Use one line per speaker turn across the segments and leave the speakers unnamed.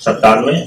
97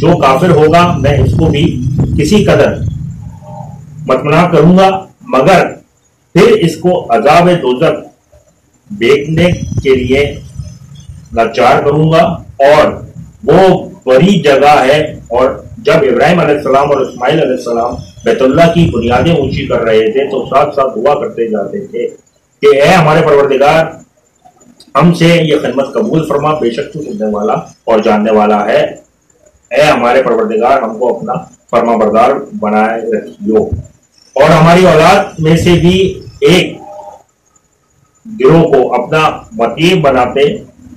جو کافر ہوگا میں اس کو بھی کسی قدر مطمئن کروں گا، مگر پھر اس کو عذاب دوزخ دیکھنے کے لیے لاچار کروں گا، اور وہ بڑی جگہ ہے۔ اور جب ابراہیم علیہ السلام اور اسماعیل علیہ السلام بیت اللہ کی بنیادیں اونچی کر رہے تھے تو ساتھ ساتھ دعا کرتے جاتے تھے کہ اے ہمارے پروردگار، ہم سے یہ خدمت قبول فرما، بے شک تو سننے والا اور جاننے والا ہے۔ اے ہمارے پروردگار، ہم کو اپنا فرما بردار بنائے رکھیو، اور ہماری اولاد میں سے بھی ایک گروہ کو اپنا مطیع بناتے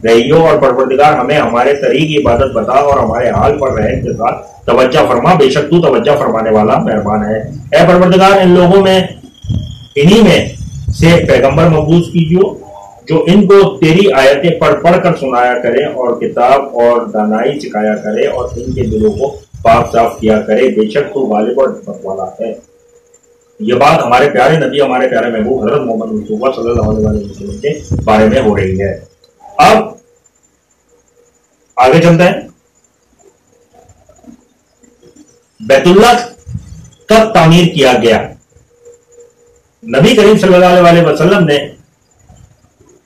رہیو، اور پروردگار ہمیں ہمارے طریق عبادت بتا اور ہمارے حال پر رہنے کے ساتھ توجہ فرما، بے شک تو توجہ فرمانے والا مہربان ہے۔ اے پروردگار، ان لوگوں میں انہی میں سے پیغمبر مبعوث کیجیو جو ان کو تیری آیتیں پڑھ پڑھ کر سنایا کرے اور کتاب اور دانائی سکھایا کرے اور ان کے دلوں کو پاک صاف کیا کرے، بے شک تو غالب اور حکمت والا ہے۔ یہ بات ہمارے پیارے نبی، ہمارے پیارے محبوب حضرت محمد مصطفیٰ صلی اللہ علیہ وسلم کے بارے میں ہو رہی ہے۔ اب آگے چلتے ہیں۔ بیت اللہ کب تعمیر کیا گیا؟ نبی کریم صلی اللہ علیہ وسلم نے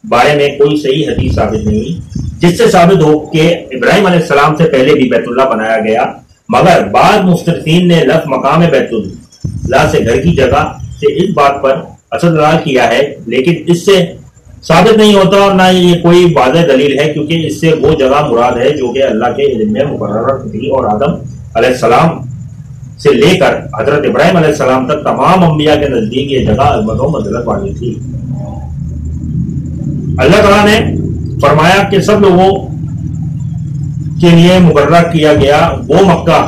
بارے میں کوئی صحیح حدیث ثابت نہیں جس سے ثابت ہو کہ ابراہیم علیہ السلام سے پہلے بھی بیت اللہ بنایا گیا، مگر بعض مفسرین نے لفظ مقام بیت اللہ سے گھر کی جگہ سے اس بات پر استدلال کیا ہے، لیکن اس سے ثابت نہیں ہوتا اور نہ یہ کوئی واضح دلیل ہے، کیونکہ اس سے وہ جگہ مراد ہے جو کہ اللہ کے علم میں مقرر تھی، اور آدم علیہ السلام سے لے کر حضرت ابراہیم علیہ السلام تک تمام انبیاء کے نزدیک یہ جگہ عظمت و منزلت والی تھی۔ اللہ تعالیٰ نے فرمایا کہ سب لوگوں کے لیے مقرر کیا گیا وہ مکہ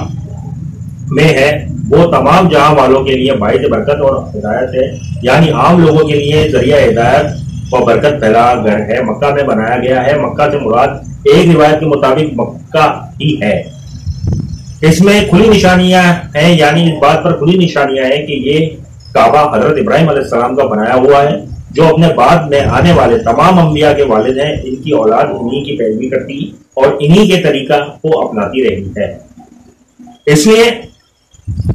میں ہے، وہ تمام جہاں والوں کے لیے باعث برکت اور ہدایت ہے، یعنی عام لوگوں کے لیے ذریعہ ہدایت اور برکت پھیلا گھر ہے، مکہ میں بنایا گیا ہے۔ مکہ سے مراد ایک روایت کے مطابق مکہ ہی ہے۔ اس میں کھلی نشانیاں ہیں، یعنی اس بات پر کھلی نشانیاں ہیں کہ یہ کعبہ حضرت ابراہیم علیہ السلام کا بنایا ہوا ہے، جو اپنے بعد میں آنے والے تمام انبیاء کے والد ہیں، ان کی اولاد انہی کی پیروی کرتی اور انہی کے طریقہ کو اپناتی رہی ہے۔ اس لیے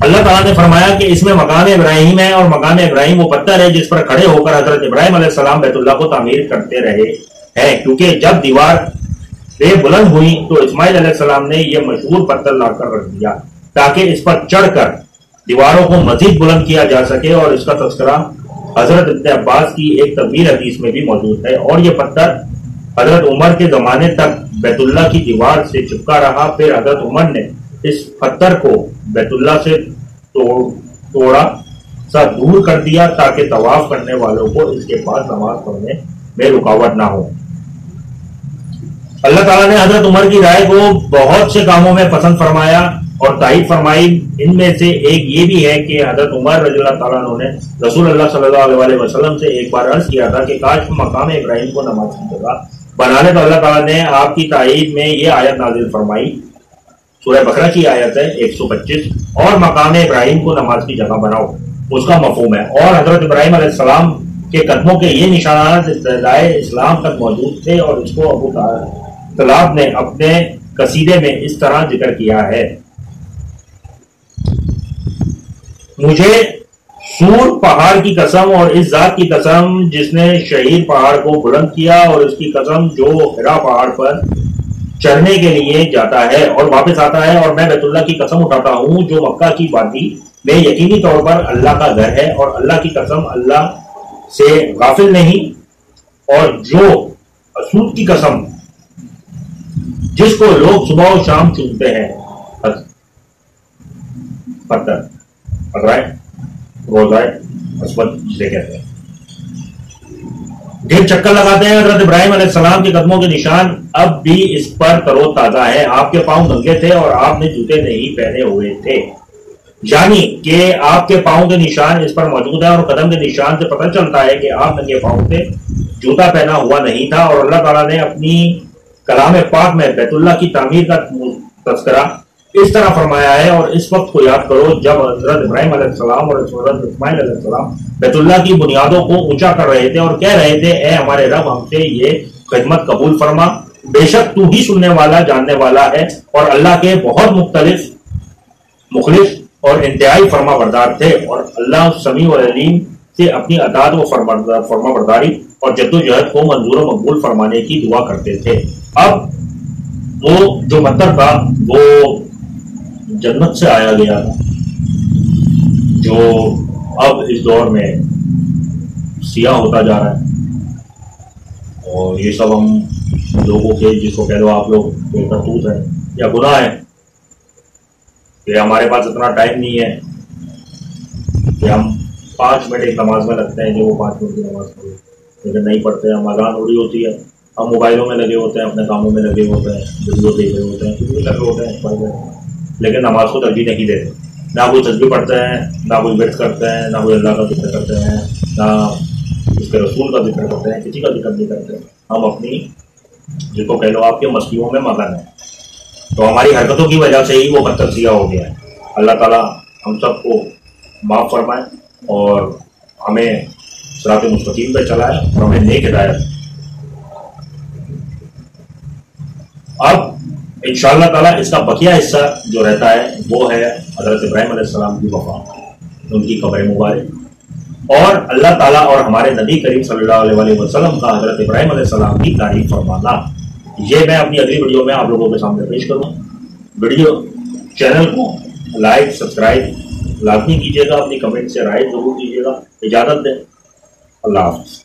اللہ تعالیٰ نے فرمایا کہ اس میں مقام ابراہیم ہے، اور مقام ابراہیم وہ پتھر ہے جس پر کھڑے ہو کر حضرت ابراہیم علیہ السلام بیت اللہ کو تعمیر کرتے رہے ہیں، کیونکہ جب دیوار بلند ہوئی تو اسماعیل علیہ السلام نے یہ مشہور پتھر لا کر رکھ دیا تاکہ اس پر چڑھ کر دیواروں کو مزید بلند کیا جا سکے، اور اس کا تذکرہ حضرت ابن عباس کی ایک طویل حدیث میں بھی موجود ہے۔ اور یہ پتھر حضرت عمر کے زمانے تک بیت اللہ کی دیوار سے چپکا رہا، پھر حضرت عمر نے اس پتھر کو بیت اللہ سے توڑا سا دور کر دیا تاکہ طواف کرنے والوں کو اس کے پاس نماز پڑھنے میں رکاوٹ نہ ہو۔ اللہ تعالیٰ نے حضرت عمر کی رائے کو بہت سے کاموں میں پسند فرمایا اور تائید فرمائی۔ ان میں سے ایک یہ بھی ہے کہ حضرت عمر رضی اللہ تعالیٰ عنہ نے رسول اللہ صلی اللہ علیہ وسلم سے ایک بار عرض کیا تھا کہ کاش مقام ابراہیم کو نماز کی جگہ بنا لے، تو اللہ تعالیٰ نے آپ کی تائید میں یہ آیت نازل فرمائی، سورہ بقرہ کی آیت ہے 125، اور مقام ابراہیم کو نماز کی جگہ بناؤ، اس کا مفہوم ہے۔ اور حضرت ابراہیم علیہ السلام کے قدموں کے یہ نشانات ابتدائے اسلام تک موجود تھے، اور اس کو ابو طلاب نے اپنے قصیدے میں اس طرح ذکر کیا ہے: مجھے سور پہاڑ کی قسم اور اس ذات کی قسم جس نے شہیر پہاڑ کو بلند کیا، اور اس کی قسم جو ہرا پہاڑ پر چڑھنے کے لیے جاتا ہے اور واپس آتا ہے، اور میں بیت اللہ کی قسم اٹھاتا ہوں جو مکہ کی وادی میں یقینی طور پر اللہ کا گھر ہے، اور اللہ کی قسم اللہ سے غافل نہیں، اور جو اسود کی قسم جس کو لوگ صبح و شام چومتے ہیں، پتھر روزائے اسود جسے کہتے ہیں، ڈھیر چکر لگاتے ہیں۔ حضرت ابراہیم علیہ السلام کے قدموں کے نشان اب بھی اس پر ترو تازہ ہے۔ آپ کے پاؤں ننگے تھے اور آپ نے جوتے نہیں پہنے ہوئے تھے، یعنی کہ آپ کے پاؤں کے نشان اس پر موجود ہے، اور قدم کے نشان سے پتہ چلتا ہے کہ آپ ننگے پاؤں سے جوتا پہنا ہوا نہیں تھا۔ اور اللہ تعالیٰ نے اپنی کلام پاک میں بیت اللہ کی تعمیر کا تذکرہ اس طرح فرمایا ہے: اور اس وقت کو یاد کرو جب حضرت ابراہیم علیہ السلام اور حضرت اسماعیل علیہ السلام بیت اللہ کی بنیادوں کو اونچا کر رہے تھے اور کہہ رہے تھے اے ہمارے رب، ہم سے یہ خدمت قبول فرما بے شک تو ہی سننے والا جاننے والا ہے. اور اللہ کے بہت مختلف مخلص اور انتہائی فرما بردار تھے، اور اللہ سمیع و علیم سے اپنی اطاعت و فرما برداری اور جد و جہد کو منظور و مقبول فرمانے کی دعا کرتے تھے. اب وہ جو مطلب تھا وہ جنت سے آیا گیا تھا، جو اب اس دور میں سیاہ ہوتا جا رہا ہے. اور یہ سب ہم لوگوں کے، جس کو کہہ دو آپ لوگ، کوئی کرتوت ہے یا گناہ ہے کہ ہمارے پاس اتنا ٹائم نہیں ہے کہ ہم 5 منٹ ایک نماز میں لگتے ہیں، جو وہ 5 منٹ کی نماز پڑھیں، لیکن نہیں پڑھتے. ہم اذان ہو رہی ہوتی ہے، ہم موبائلوں میں لگے ہوتے ہیں، اپنے کاموں میں لگے ہوتے ہیں، ویڈیو دیکھ رہے ہوتے ہیں، کچھ بھی لگے ہوتے ہیں پڑھ رہے ہیں، لیکن نماز کو ترجیح نہیں دیتے. نہ کوئی تسبیح پڑھتے ہیں، نہ کوئی ورد کرتے ہیں، نہ کوئی اللہ کا ذکر کرتے ہیں، نہ اس کے رسول کا ذکر کرتے ہیں، کسی کا ذکر نہیں کرتے. ہم اپنی، جس کو کہہ لو آپ کے مستیوں میں مگن ہیں. تو ہماری حرکتوں کی وجہ سے ہی وہ بد تجزیہ ہو گیا ہے. اللہ تعالیٰ ہم سب کو معاف فرمائے اور ہمیں صراط مستقیم پہ چلائے اور ہمیں نیک ہدایت. اب انشاءاللہ تعالیٰ اس کا بقیہ حصہ جو رہتا ہے وہ ہے حضرت ابراہیم علیہ السلام کی وفات، ان کی قبر مبارک، اور اللہ تعالیٰ اور ہمارے نبی کریم صلی اللہ علیہ وسلم کا حضرت ابراہیم علیہ السلام کی تعریف فرمانا. یہ میں اپنی اگلی ویڈیو میں آپ لوگوں کے سامنے پیش کروں. ویڈیو چینل کو لائک سبسکرائب لازمی کیجیے گا، اپنی کمنٹ سے رائے ضرور کیجیے گا. اجازت دیں، اللہ حافظ.